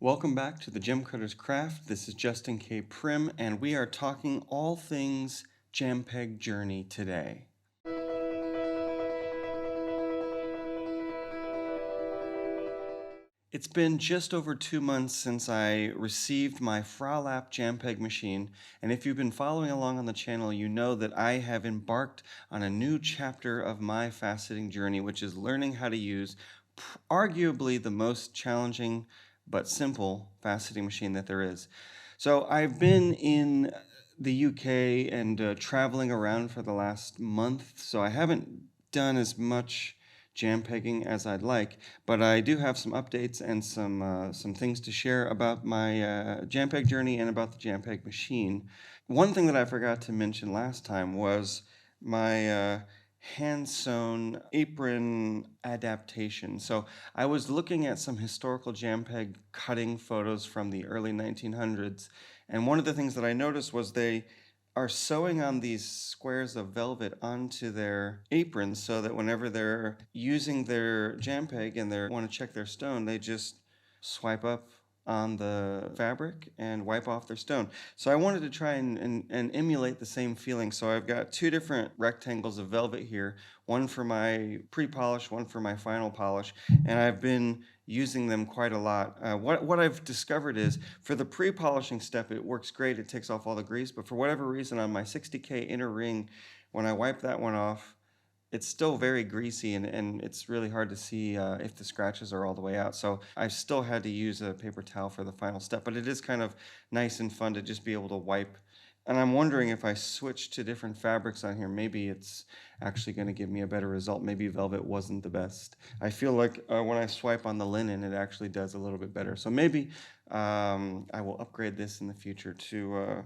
Welcome back to the Gem Cutter's Craft. This is Justin K. Prim, and we are talking all things Jambpeg journey today. It's been just over 2 months since I received my FraLap Jambpeg machine, and if you've been following along on the channel, you know that I have embarked on a new chapter of my faceting journey, which is learning how to use arguably the most challenging but simple faceting machine that there is. So I've been in the UK and traveling around for the last month, so I haven't done as much Jambpegging as I'd like, but I do have some updates and some things to share about my Jambpeg journey and about the Jambpeg machine. One thing that I forgot to mention last time was my hand-sewn apron adaptation. So I was looking at some historical Jambpeg cutting photos from the early 1900s, and one of the things that I noticed was they are sewing on these squares of velvet onto their aprons so that whenever they're using their Jambpeg and they want to check their stone, they just swipe up on the fabric and wipe off their stone. So I wanted to try and emulate the same feeling. So I've got two different rectangles of velvet here, one for my pre-polish, one for my final polish, and I've been using them quite a lot. What I've discovered is for the pre-polishing step, it works great. It takes off all the grease, but for whatever reason on my 60K inner ring, when I wipe that one off, it's still very greasy and it's really hard to see if the scratches are all the way out. So I still had to use a paper towel for the final step, but it is kind of nice and fun to just be able to wipe. And I'm wondering if I switch to different fabrics on here, maybe it's actually going to give me a better result. Maybe velvet wasn't the best. I feel like when I swipe on the linen, it actually does a little bit better. So maybe I will upgrade this in the future to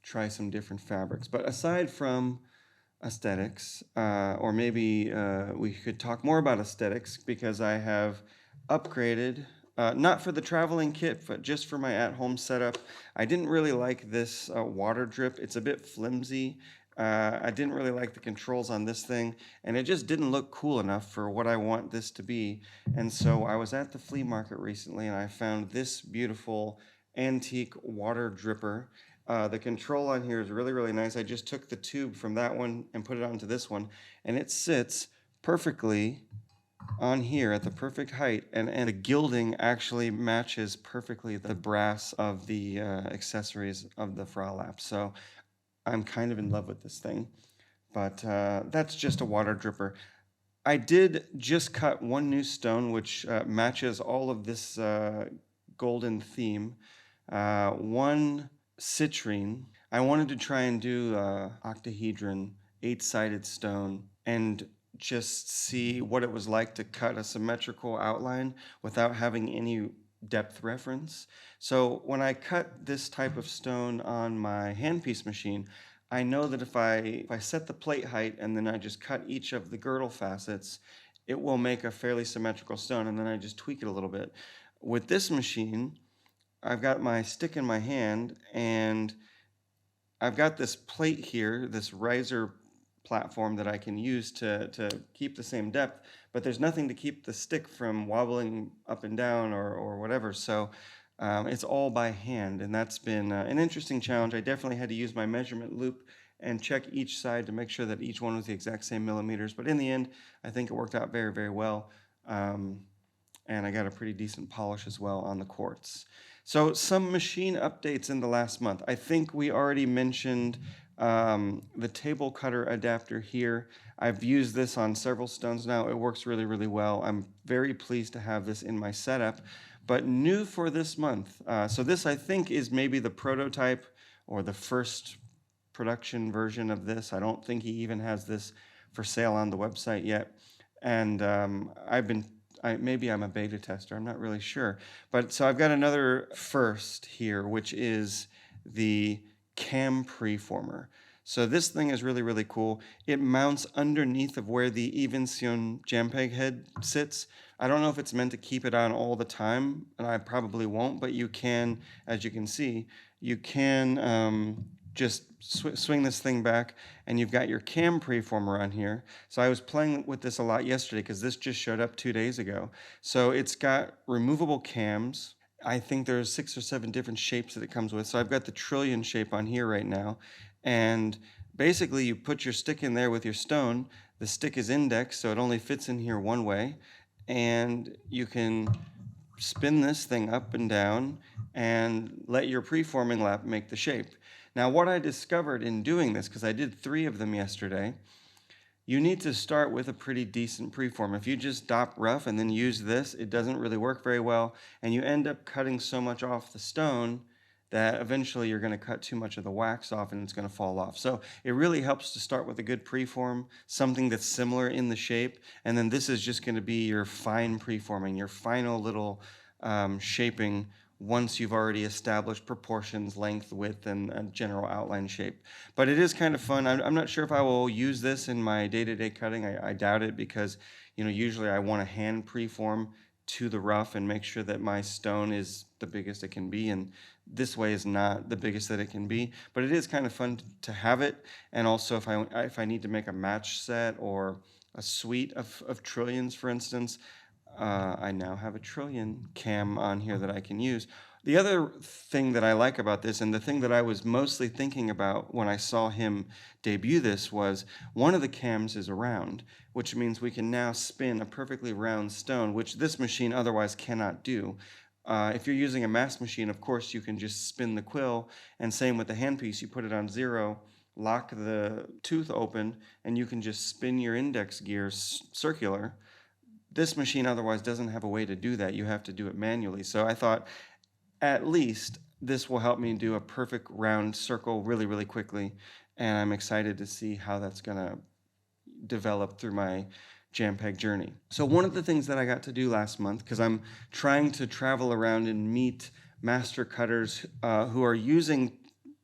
try some different fabrics. But aside from aesthetics, or maybe we could talk more about aesthetics because I have upgraded, not for the traveling kit, but just for my at-home setup. I didn't really like this water drip. It's a bit flimsy. I didn't really like the controls on this thing, and it just didn't look cool enough for what I want this to be. And so I was at the flea market recently, and I found this beautiful antique water dripper. The control on here is really, really nice. I just took the tube from that one and put it onto this one, and it sits perfectly on here at the perfect height, and the gilding actually matches perfectly the brass of the accessories of the FraLap. So I'm kind of in love with this thing, but that's just a water dripper. I did just cut one new stone, which matches all of this golden theme. One citrine. I wanted to try and do octahedron, 8-sided stone, and just see what it was like to cut a symmetrical outline without having any depth reference. So when I cut this type of stone on my handpiece machine, I know that if I set the plate height and then I just cut each of the girdle facets, it will make a fairly symmetrical stone, and then I just tweak it a little bit. With this machine, I've got my stick in my hand, and I've got this plate here, this riser platform that I can use to keep the same depth, but there's nothing to keep the stick from wobbling up and down or whatever. So it's all by hand, and that's been an interesting challenge. I definitely had to use my measurement loop and check each side to make sure that each one was the exact same millimeters. But in the end, I think it worked out very, very well. And I got a pretty decent polish as well on the quartz. So some machine updates in the last month. I think we already mentioned the table cutter adapter here. I've used this on several stones now. It works really, really well. I'm very pleased to have this in my setup. But new for this month, so this I think is maybe the prototype or the first production version of this. I don't think he even has this for sale on the website yet. And maybe I'm a beta tester, I'm not really sure. But so I've got another first here, which is the cam preformer. So this thing is really, really cool. It mounts underneath of where the even sewn Jambpeg head sits. I don't know if it's meant to keep it on all the time, and I probably won't, but you can, as you can see, you can just swing this thing back, and you've got your cam preformer on here. So I was playing with this a lot yesterday because this just showed up 2 days ago. So it's got removable cams. I think there's 6 or 7 different shapes that it comes with. So I've got the trillion shape on here right now. And basically you put your stick in there with your stone. The stick is indexed, so it only fits in here one way. And you can spin this thing up and down and let your preforming lap make the shape. Now what I discovered in doing this, because I did 3 of them yesterday, you need to start with a pretty decent preform. If you just dop rough and then use this, it doesn't really work very well, and you end up cutting so much off the stone that eventually you're going to cut too much of the wax off and it's going to fall off. So it really helps to start with a good preform, something that's similar in the shape, and then this is just going to be your fine preforming, your final little shaping once you've already established proportions, length, width, and a general outline shape. But it is kind of fun. I'm not sure if I will use this in my day-to-day cutting. I doubt it, because usually I want to hand preform to the rough and make sure that my stone is the biggest it can be, and this way is not the biggest that it can be. But it is kind of fun to have it, and also if I need to make a match set or a suite of trillions, for instance, I now have a trillion cam on here that I can use. The other thing that I like about this, and the thing that I was mostly thinking about when I saw him debut this, was one of the cams is round, which means we can now spin a perfectly round stone, which this machine otherwise cannot do. If you're using a mass machine, of course, you can just spin the quill, and same with the handpiece. You put it on 0, lock the tooth open, and you can just spin your index gear circular. This machine otherwise doesn't have a way to do that. You have to do it manually. So I thought, at least this will help me do a perfect round circle really, really quickly. And I'm excited to see how that's going to develop through my Jambpeg journey. So one of the things that I got to do last month, because I'm trying to travel around and meet master cutters who are using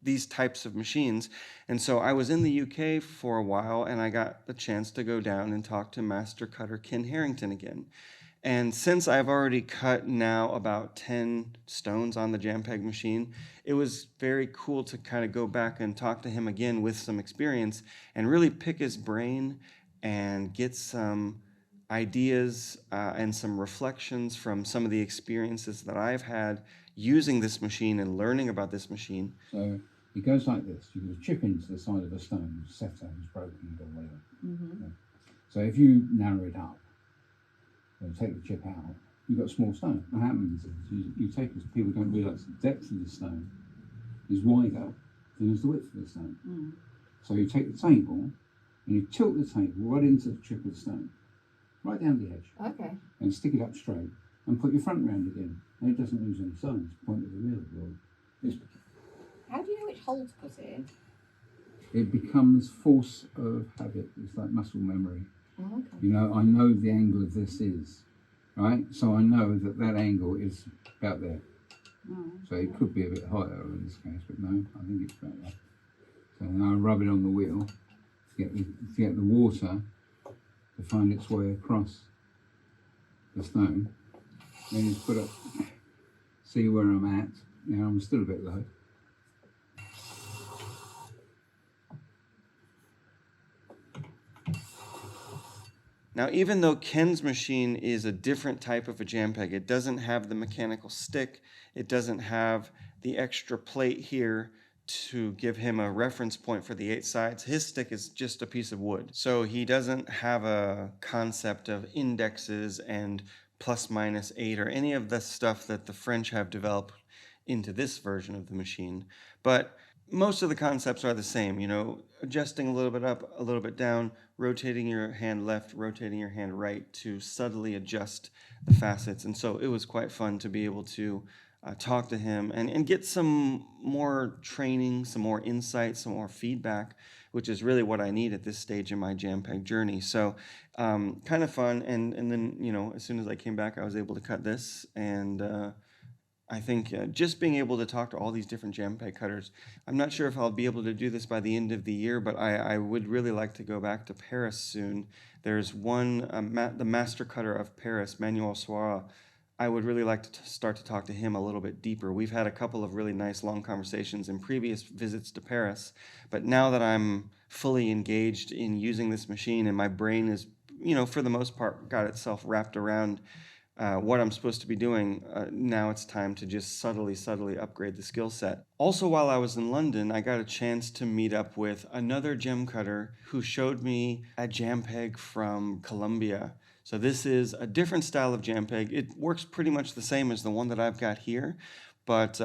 these types of machines. And so I was in the UK for a while, and I got the chance to go down and talk to master cutter Ken Harrington again. And since I've already cut now about 10 stones on the Jambpeg machine, it was very cool to kind of go back and talk to him again with some experience and really pick his brain and get some ideas and some reflections from some of the experiences that I've had using this machine and learning about this machine. So it goes like this. You can chip into the side of a stone, setter is broken or whatever. Yeah. So if you narrow it up, take the chip out, you've got a small stone. What happens is you take it, people don't realise the depth of the stone is wider than the width of the stone. So you take the table and you tilt the table right into the chip of the stone, right down the edge. Okay. And stick it up straight and put your front round again. And it doesn't lose any size. Point of the wheel. How do you know which hole to put it in? It becomes force of habit. It's like muscle memory. Oh, okay. You know, I know the angle of this is, right? So I know that that angle is about there. Oh, so it could be a bit higher in this case, but no, I think it's about there. So now I rub it on the wheel to get the water to find its way across the stone. Then just put up, see where I'm at. Now I'm still a bit low. Now, even though Ken's machine is a different type of a Jambpeg, it doesn't have the mechanical stick, it doesn't have the extra plate here to give him a reference point for the 8 sides. His stick is just a piece of wood. So he doesn't have a concept of indexes and ±8 or any of the stuff that the French have developed into this version of the machine. But most of the concepts are the same, you know, adjusting a little bit up, a little bit down, rotating your hand left, rotating your hand right to subtly adjust the facets. And so it was quite fun to be able to talk to him and get some more training, some more insight, some more feedback, which is really what I need at this stage in my Jambpeg journey. So kind of fun. And then, you know, as soon as I came back, I was able to cut this, and I think just being able to talk to all these different Jambpeg cutters, I'm not sure if I'll be able to do this by the end of the year, but I would really like to go back to Paris soon. There's one, the master cutter of Paris, Manuel Suara. I would really like to start to talk to him a little bit deeper. We've had a couple of really nice long conversations in previous visits to Paris, but now that I'm fully engaged in using this machine and my brain is, you know, for the most part got itself wrapped around what I'm supposed to be doing, now it's time to just subtly upgrade the skill set. Also, while I was in London, I got a chance to meet up with another gem cutter who showed me a Jambpeg from Colombia. So this is a different style of Jambpeg. It works pretty much the same as the one that I've got here, but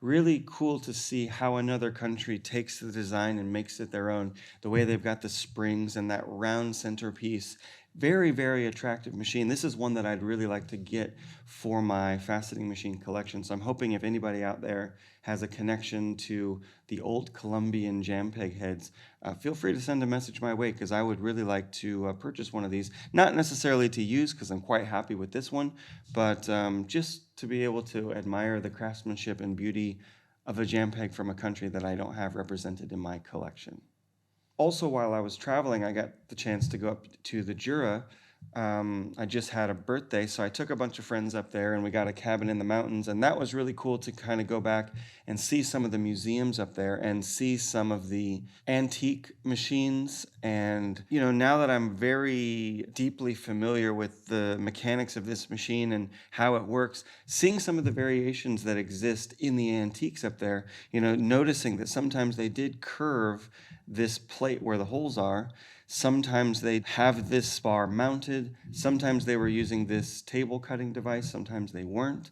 really cool to see how another country takes the design and makes it their own. The way they've got the springs and that round centerpiece. Very, very attractive machine. This is one that I'd really like to get for my faceting machine collection. So I'm hoping if anybody out there has a connection to the old Colombian Jambpeg heads, feel free to send a message my way, because I would really like to purchase one of these. Not necessarily to use, because I'm quite happy with this one, but just to be able to admire the craftsmanship and beauty of a Jambpeg from a country that I don't have represented in my collection. Also, while I was traveling, I got the chance to go up to the Jura. I just had a birthday, so I took a bunch of friends up there and we got a cabin in the mountains, and that was really cool to kind of go back and see some of the museums up there and see some of the antique machines. And, you know, now that I'm very deeply familiar with the mechanics of this machine and how it works, seeing some of the variations that exist in the antiques up there, you know, noticing that sometimes they did curve this plate where the holes are. Sometimes they have this bar mounted. Sometimes they were using this table cutting device. Sometimes they weren't.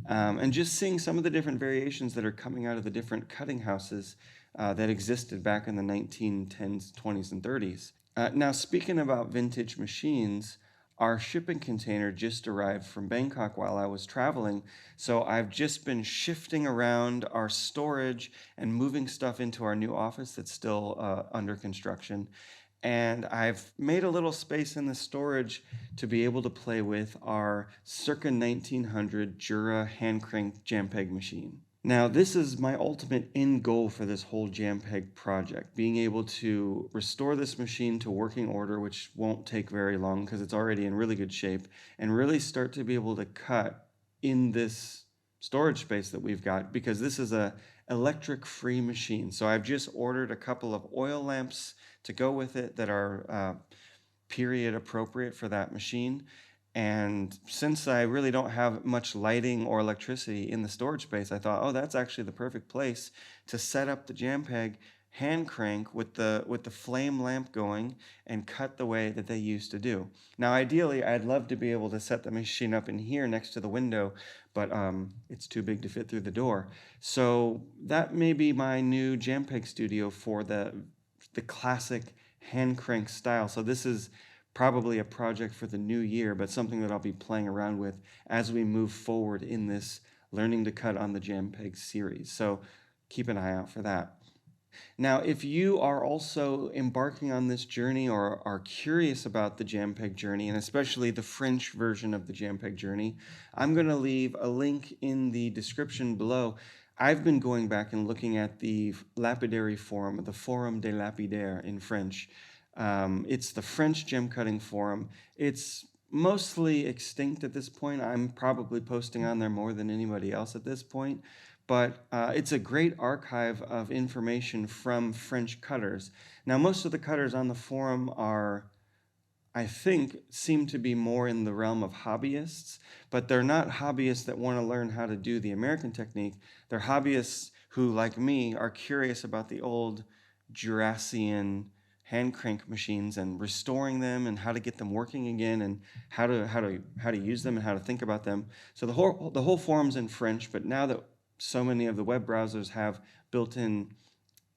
And just seeing some of the different variations that are coming out of the different cutting houses that existed back in the 1910s, 20s, and 30s. Now, speaking about vintage machines, our shipping container just arrived from Bangkok while I was traveling, so I've just been shifting around our storage and moving stuff into our new office that's still under construction. And I've made a little space in the storage to be able to play with our circa 1900 Jura hand-cranked Jambpeg machine. Now, this is my ultimate end goal for this whole Jambpeg project, being able to restore this machine to working order, which won't take very long because it's already in really good shape, and really start to be able to cut in this storage space that we've got, because this is a electric-free machine. So I've just ordered a couple of oil lamps to go with it that are period appropriate for that machine. And since I really don't have much lighting or electricity in the storage space, I thought, oh, that's actually the perfect place to set up the Jambpeg hand crank with the flame lamp going and cut the way that they used to do. Now, ideally, I'd love to be able to set the machine up in here next to the window, but it's too big to fit through the door. So that may be my new Jambpeg studio for the classic hand crank style. So this is probably a project for the new year, but something that I'll be playing around with as we move forward in this Learning to Cut on the Jambpeg series. So keep an eye out for that. Now, if you are also embarking on this journey or are curious about the Jambpeg journey, and especially the French version of the Jambpeg journey, I'm going to leave a link in the description below. I've been going back and looking at the Lapidary Forum, the Forum des Lapidaires in French. It's the French gem cutting forum. It's mostly extinct at this point. I'm probably posting on there more than anybody else at this point, but it's a great archive of information from French cutters. Now, most of the cutters on the forum are, I think, seem to be more in the realm of hobbyists, but they're not hobbyists that want to learn how to do the American technique. They're hobbyists who, like me, are curious about the old Jurassian hand crank machines and restoring them and how to get them working again and how to use them and how to think about them. So the whole forum's in French, but now that so many of the web browsers have built-in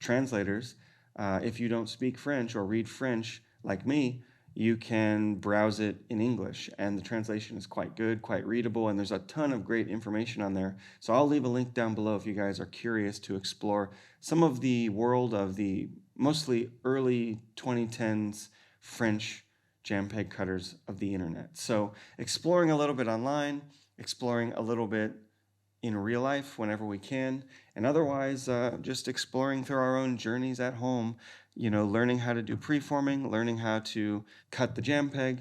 translators, if you don't speak French or read French like me, you can browse it in English, and the translation is quite good, quite readable, and there's a ton of great information on there. So I'll leave a link down below if you guys are curious to explore some of the world of the mostly early 2010s French Jambpeg cutters of the internet. So exploring a little bit online, exploring a little bit in real life whenever we can, and otherwise just exploring through our own journeys at home, you know, learning how to do preforming, learning how to cut the Jambpeg.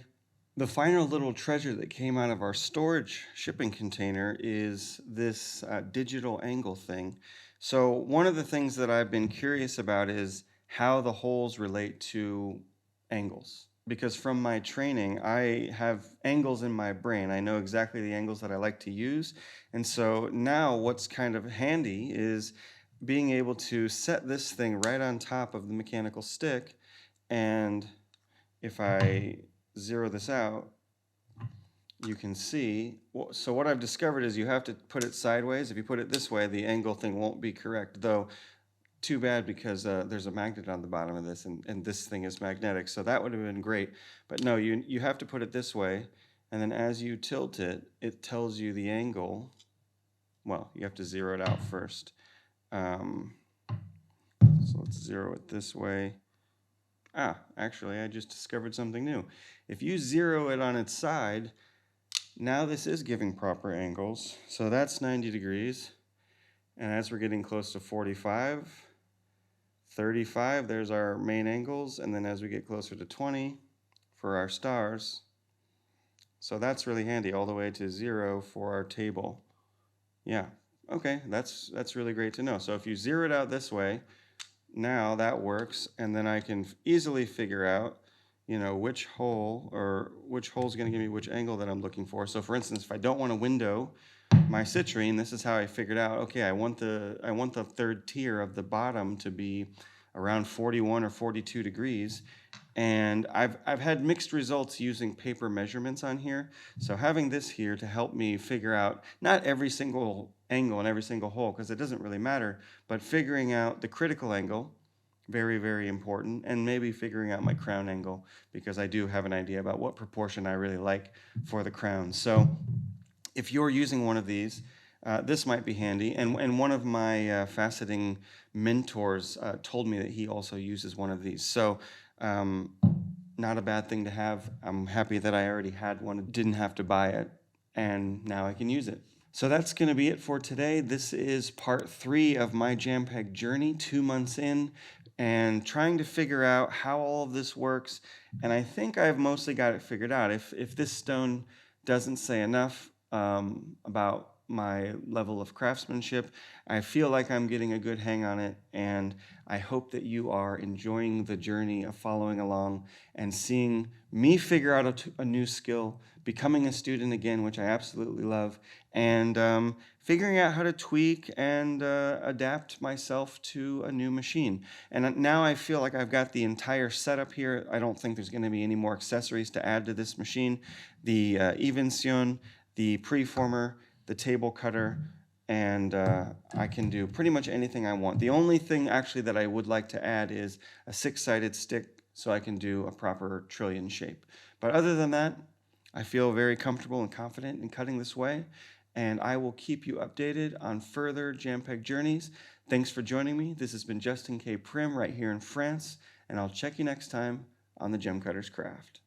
The final little treasure that came out of our storage shipping container is this digital angle thing. So one of the things that I've been curious about is how the holes relate to angles. because from my training, I have angles in my brain. I know exactly the angles that I like to use. And so now what's kind of handy is being able to set this thing right on top of the mechanical stick. And if I zero this out, you can see, so what I've discovered is you have to put it sideways. If you put it this way, the angle thing won't be correct, though too bad because there's a magnet on the bottom of this, and this thing is magnetic, so that would have been great. But no, you have to put it this way, and then as you tilt it, it tells you the angle. Well, you have to zero it out first. So let's zero it this way. Actually, I just discovered something new. If you zero it on its side, now this is giving proper angles. So that's 90 degrees. And as we're getting close to 45, 35, there's our main angles. And then as we get closer to 20 for our stars. So that's really handy, all the way to 0 for our table. Yeah, okay, that's really great to know. So if you zero it out this way, now that works. And then I can easily figure out, you know, which hole is going to give me which angle that I'm looking for. So for instance, if I don't want to window my citrine, this is how I figured out, okay, I want the third tier of the bottom to be around 41 or 42 degrees. And I've had mixed results using paper measurements on here. So having this here to help me figure out not every single angle and every single hole, because it doesn't really matter, but figuring out the critical angle, very, very important, and maybe figuring out my crown angle, because I do have an idea about what proportion I really like for the crown. So if you're using one of these, this might be handy. And one of my faceting mentors told me that he also uses one of these. So not a bad thing to have. I'm happy that I already had one, didn't have to buy it, and now I can use it. So that's going to be it for today. This is part 3 of my Jambpeg journey, 2 months in, and trying to figure out how all of this works. And I think I've mostly got it figured out. If this stone doesn't say enough about my level of craftsmanship, I feel like I'm getting a good hang on it, and I hope that you are enjoying the journey of following along and seeing me figure out a new skill, becoming a student again, which I absolutely love, and figuring out how to tweak and adapt myself to a new machine. And now I feel like I've got the entire setup here. I don't think there's going to be any more accessories to add to this machine. The Evension, the Preformer, the table cutter, and I can do pretty much anything I want. The only thing actually that I would like to add is a 6-sided stick so I can do a proper trillion shape. But other than that, I feel very comfortable and confident in cutting this way, and I will keep you updated on further Jambpeg journeys. Thanks for joining me. This has been Justin K. Prim right here in France, and I'll check you next time on the Gem Cutter's Craft.